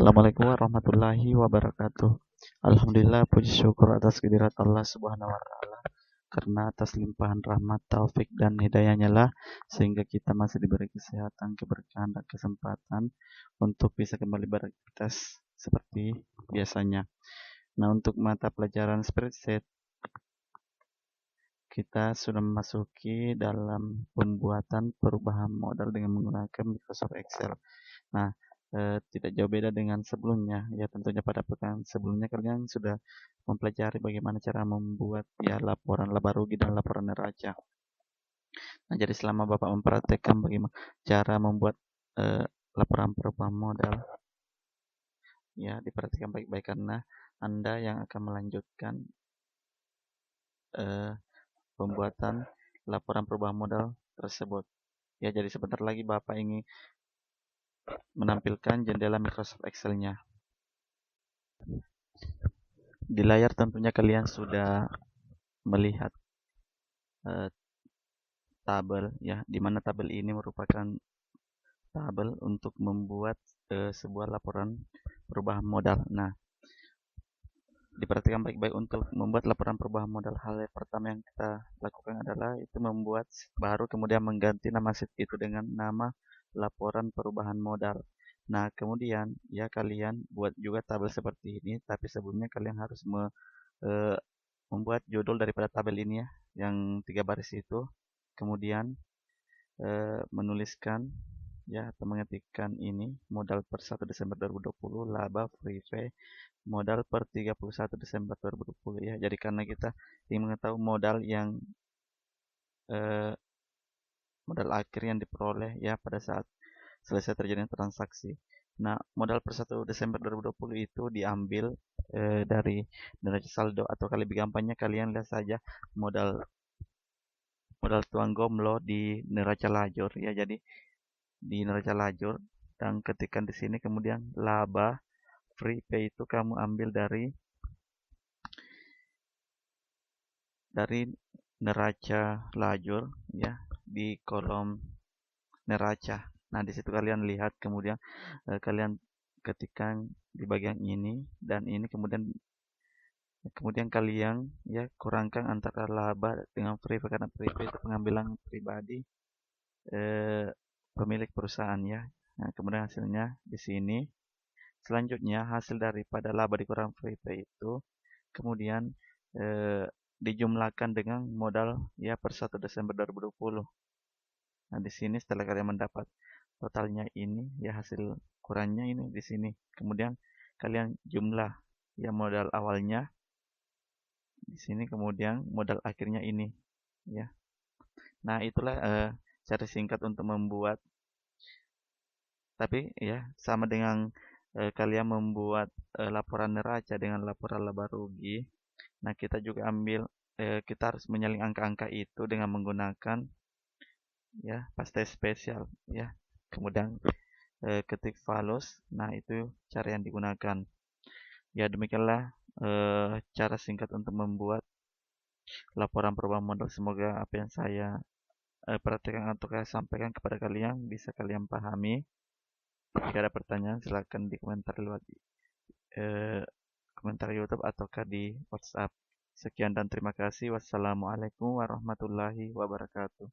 Assalamualaikum warahmatullahi wabarakatuh. Alhamdulillah, puji syukur atas kehadirat Allah Subhanahu wa Ta'ala, karena atas limpahan rahmat, taufik, dan hidayahnya lah sehingga kita masih diberi kesehatan, keberkahan, dan kesempatan untuk bisa kembali beraktivitas seperti biasanya. Nah, untuk mata pelajaran spreadsheet, kita sudah memasuki dalam pembuatan perubahan modal dengan menggunakan Microsoft Excel. Nah, tidak jauh beda dengan sebelumnya. Ya, tentunya pada pekan sebelumnya kalian sudah mempelajari bagaimana cara membuat ya laporan laba rugi dan laporan neraca. Nah, jadi selama Bapak mempraktekkan bagaimana cara membuat laporan perubahan modal, ya diperhatikan baik-baik karena Anda yang akan melanjutkan pembuatan laporan perubahan modal tersebut. Ya, jadi sebentar lagi Bapak ingin menampilkan jendela Microsoft Excel-nya. Di layar tentunya kalian sudah melihat tabel ya, di mana tabel ini merupakan tabel untuk membuat sebuah laporan perubahan modal. Nah, diperhatikan baik-baik untuk membuat laporan perubahan modal. Hal yang pertama yang kita lakukan adalah itu membuat sheet baru, kemudian mengganti nama sheet itu dengan nama laporan perubahan modal. Nah, kemudian ya kalian buat juga tabel seperti ini, tapi sebelumnya kalian harus membuat judul daripada tabel ini ya, yang 3 baris itu. Kemudian menuliskan ya atau mengetikkan ini modal per 1 Desember 2020, laba free pay modal per 31 Desember 2020 ya. Jadi karena kita ingin mengetahui modal yang modal akhir yang diperoleh ya pada saat selesai terjadinya transaksi. Nah, modal per 1 Desember 2020 itu diambil dari neraca saldo, atau kali lebih gampangnya kalian lihat saja modal tuang gomlo di neraca lajur ya. Jadi di neraca lajur dan ketikkan di sini, kemudian laba free pay itu kamu ambil dari neraca lajur ya, di kolom neraca. Nah, di situ kalian lihat, kemudian kalian ketikkan di bagian ini dan ini, kemudian kalian ya kurangkan antara laba dengan free pay, karena free pay itu pengambilan pribadi pemilik perusahaan ya. Nah, kemudian hasilnya di sini. Selanjutnya hasil daripada laba dikurang free pay itu kemudian dijumlahkan dengan modal ya per 1 Desember 2020. Nah, di sini setelah kalian mendapat totalnya ini ya, hasil kurangnya ini di sini. Kemudian kalian jumlah ya modal awalnya di sini, kemudian modal akhirnya ini ya. Nah, itulah cara singkat untuk membuat, tapi ya sama dengan kalian membuat laporan neraca dengan laporan laba rugi. Nah, kita juga kita harus menyalin angka-angka itu dengan menggunakan ya paste spesial ya. Kemudian ketik values. Nah, itu cara yang digunakan. Ya, demikianlah cara singkat untuk membuat laporan perubahan modal. Semoga apa yang saya perhatikan atau saya sampaikan kepada kalian bisa kalian pahami. Jika ada pertanyaan, silahkan di komentar lewat komentar YouTube ataukah di WhatsApp. Sekian dan terima kasih. Wassalamualaikum warahmatullahi wabarakatuh.